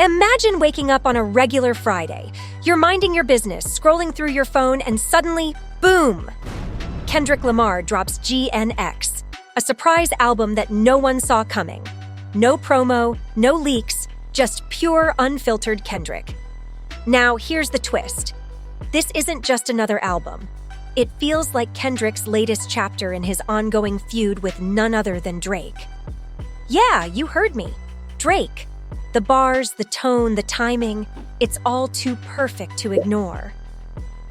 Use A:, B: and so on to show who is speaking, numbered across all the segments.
A: Imagine waking up on a regular Friday. You're minding your business, scrolling through your phone, and suddenly, boom! Kendrick Lamar drops GNX, a surprise album that no one saw coming. No promo, no leaks, just pure, unfiltered Kendrick. Now, here's the twist. This isn't just another album. It feels like Kendrick's latest chapter in his ongoing feud with none other than Drake. Yeah, you heard me. Drake. The bars, the tone, the timing, it's all too perfect to ignore.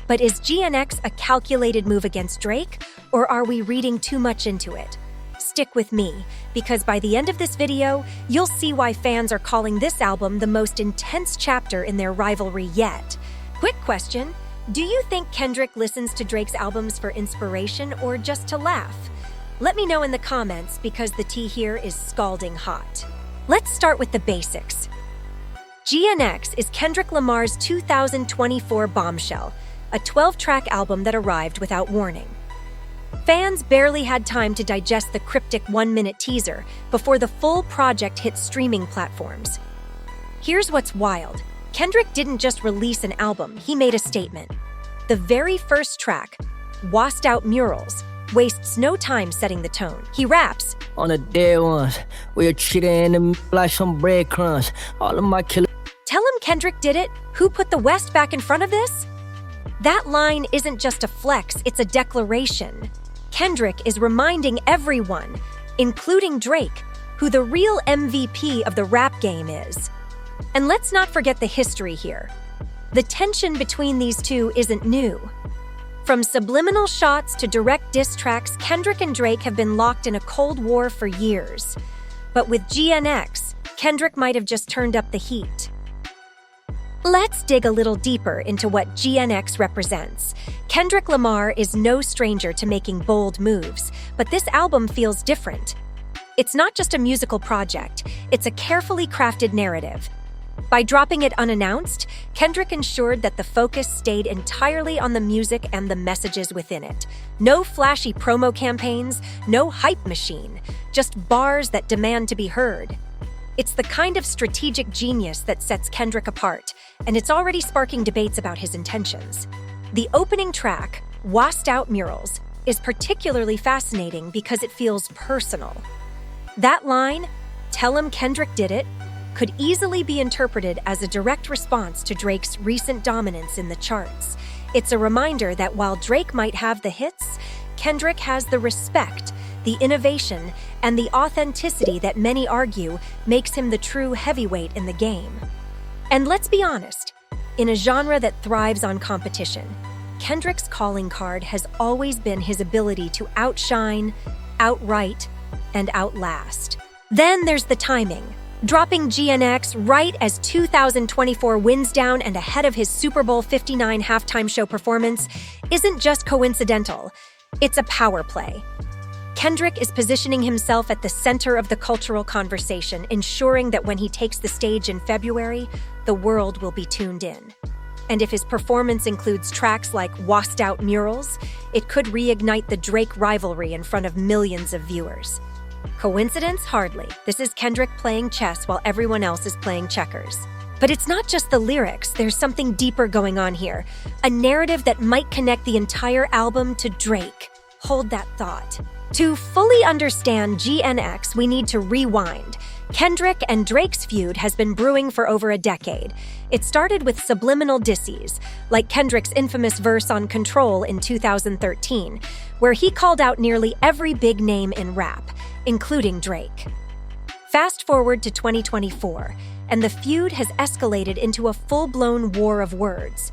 A: But is GNX a calculated move against Drake, or are we reading too much into it? Stick with me, because by the end of this video, you'll see why fans are calling this album the most intense chapter in their rivalry yet. Quick question, do you think Kendrick listens to Drake's albums for inspiration or just to laugh? Let me know in the comments, because the tea here is scalding hot. Let's start with the basics. GNX is Kendrick Lamar's 2024 bombshell, a 12-track album that arrived without warning. Fans barely had time to digest the cryptic 1-minute teaser before the full project hit streaming platforms. Here's what's wild. Kendrick didn't just release an album, he made a statement. The very first track, Washed Out Murals, wastes no time setting the tone. He raps,
B: "On the dead ones, we're cheating in the like some breadcrumbs. All of my killers."
A: Tell him Kendrick did it? Who put the West back in front of this? That line isn't just a flex, it's a declaration. Kendrick is reminding everyone, including Drake, who the real MVP of the rap game is. And let's not forget the history here. The tension between these two isn't new. From subliminal shots to direct diss tracks, Kendrick and Drake have been locked in a Cold War for years. But with GNX, Kendrick might have just turned up the heat. Let's dig a little deeper into what GNX represents. Kendrick Lamar is no stranger to making bold moves, but this album feels different. It's not just a musical project, it's a carefully crafted narrative. By dropping it unannounced, Kendrick ensured that the focus stayed entirely on the music and the messages within it. No flashy promo campaigns, no hype machine, just bars that demand to be heard. It's the kind of strategic genius that sets Kendrick apart, and it's already sparking debates about his intentions. The opening track, Washed Out Murals, is particularly fascinating because it feels personal. That line, "Tell him Kendrick did it," could easily be interpreted as a direct response to Drake's recent dominance in the charts. It's a reminder that while Drake might have the hits, Kendrick has the respect, the innovation, and the authenticity that many argue makes him the true heavyweight in the game. And let's be honest, in a genre that thrives on competition, Kendrick's calling card has always been his ability to outshine, outwrite, and outlast. Then there's the timing. Dropping GNX right as 2024 winds down and ahead of his Super Bowl 59 halftime show performance isn't just coincidental, it's a power play. Kendrick is positioning himself at the center of the cultural conversation, ensuring that when he takes the stage in February, the world will be tuned in. And if his performance includes tracks like Washed Out Murals, it could reignite the Drake rivalry in front of millions of viewers. Coincidence? Hardly. This is Kendrick playing chess while everyone else is playing checkers. But it's not just the lyrics, there's something deeper going on here. A narrative that might connect the entire album to Drake. Hold that thought. To fully understand GNX, we need to rewind. Kendrick and Drake's feud has been brewing for over a decade. It started with subliminal disses, like Kendrick's infamous verse on Control in 2013, where he called out nearly every big name in rap, including Drake. Fast forward to 2024, and the feud has escalated into a full-blown war of words.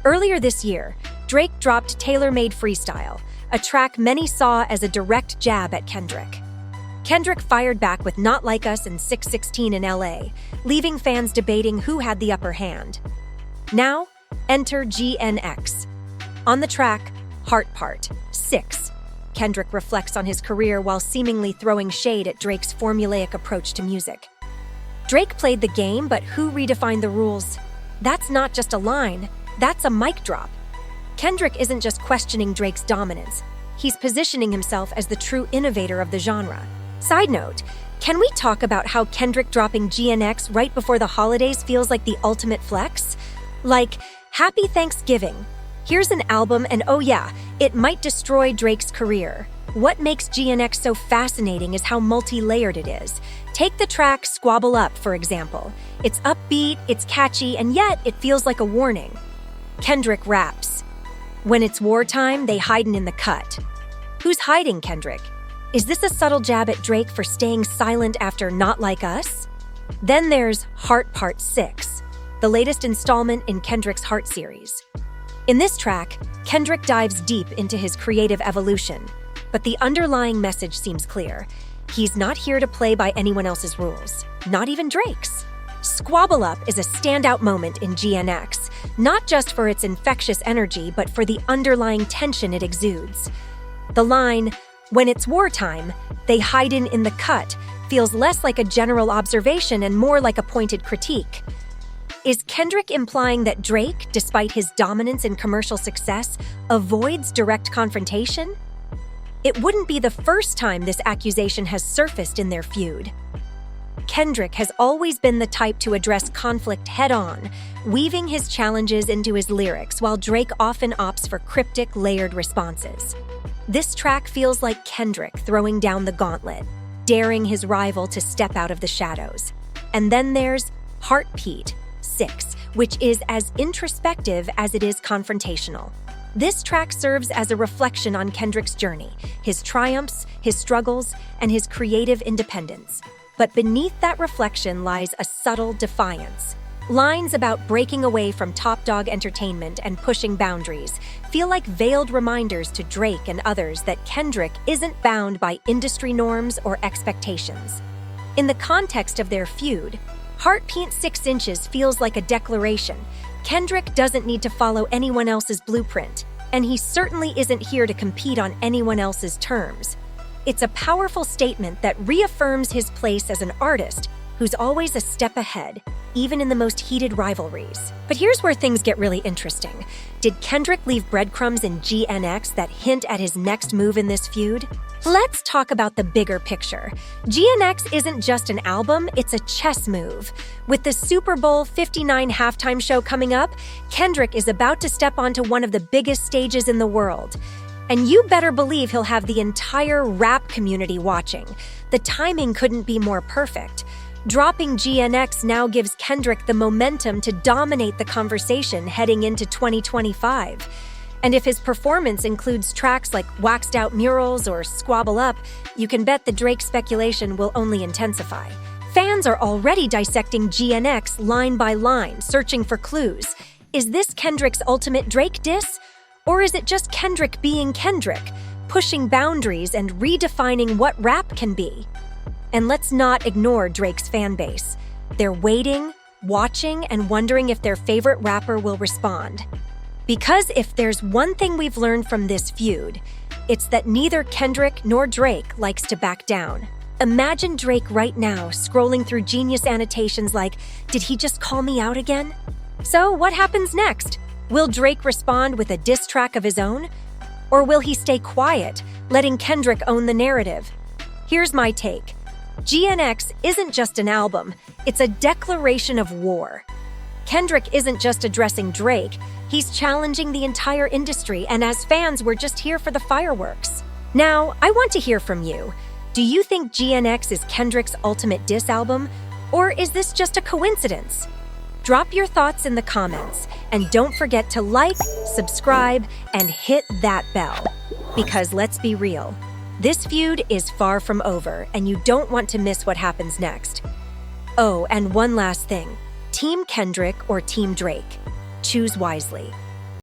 A: Earlier this year, Drake dropped Tailor-Made Freestyle, a track many saw as a direct jab at Kendrick. Kendrick fired back with Not Like Us and 616 in LA, leaving fans debating who had the upper hand. Now, enter GNX. On the track, Heart Part 6, Kendrick reflects on his career while seemingly throwing shade at Drake's formulaic approach to music. Drake played the game, but who redefined the rules? That's not just a line, that's a mic drop. Kendrick isn't just questioning Drake's dominance, he's positioning himself as the true innovator of the genre. Side note, Can we talk about how Kendrick dropping GNX right before the holidays feels like the ultimate flex? Like, Happy Thanksgiving. Here's an album and oh yeah, it might destroy Drake's career. What makes GNX so fascinating is how multi-layered it is. Take the track Squabble Up, for example. It's upbeat, it's catchy, and yet it feels like a warning. Kendrick raps. When it's wartime, they hidin' in the cut. Who's hiding, Kendrick? Is this a subtle jab at Drake for staying silent after Not Like Us? Then there's Heart Part 6, the latest installment in Kendrick's Heart series. In this track, Kendrick dives deep into his creative evolution, but the underlying message seems clear. He's not here to play by anyone else's rules, not even Drake's. Squabble Up is a standout moment in GNX, not just for its infectious energy, but for the underlying tension it exudes. The line, "When it's wartime, they hide in the cut," feels less like a general observation and more like a pointed critique. Is Kendrick implying that Drake, despite his dominance and commercial success, avoids direct confrontation? It wouldn't be the first time this accusation has surfaced in their feud. Kendrick has always been the type to address conflict head-on, weaving his challenges into his lyrics, while Drake often opts for cryptic, layered responses. This track feels like Kendrick throwing down the gauntlet, daring his rival to step out of the shadows. And then there's Heartbeat 6, which is as introspective as it is confrontational. This track serves as a reflection on Kendrick's journey, his triumphs, his struggles, and his creative independence. But beneath that reflection lies a subtle defiance. Lines about breaking away from top dog entertainment and pushing boundaries feel like veiled reminders to Drake and others that Kendrick isn't bound by industry norms or expectations. In the context of their feud, Heartbeat 6 Inches feels like a declaration. Kendrick doesn't need to follow anyone else's blueprint, and he certainly isn't here to compete on anyone else's terms. It's a powerful statement that reaffirms his place as an artist who's always a step ahead, even in the most heated rivalries. But here's where things get really interesting. Did Kendrick leave breadcrumbs in GNX that hint at his next move in this feud? Let's talk about the bigger picture. GNX isn't just an album, it's a chess move. With the Super Bowl 59 halftime show coming up, Kendrick is about to step onto one of the biggest stages in the world. And you better believe he'll have the entire rap community watching. The timing couldn't be more perfect. Dropping GNX now gives Kendrick the momentum to dominate the conversation heading into 2025. And if his performance includes tracks like Waxed Out Murals or Squabble Up, you can bet the Drake speculation will only intensify. Fans are already dissecting GNX line by line, searching for clues. Is this Kendrick's ultimate Drake diss? Or is it just Kendrick being Kendrick, pushing boundaries and redefining what rap can be? And let's not ignore Drake's fan base. They're waiting, watching, and wondering if their favorite rapper will respond. Because if there's one thing we've learned from this feud, it's that neither Kendrick nor Drake likes to back down. Imagine Drake right now scrolling through Genius annotations like, "Did he just call me out again?" So what happens next? Will Drake respond with a diss track of his own? Or will he stay quiet, letting Kendrick own the narrative? Here's my take. GNX isn't just an album, it's a declaration of war. Kendrick isn't just addressing Drake, he's challenging the entire industry, and as fans, we're just here for the fireworks. Now, I want to hear from you. Do you think GNX is Kendrick's ultimate diss album, or is this just a coincidence? Drop your thoughts in the comments, and don't forget to like, subscribe, and hit that bell. Because let's be real, this feud is far from over, and you don't want to miss what happens next. Oh, and one last thing. Team Kendrick or Team Drake? Choose wisely.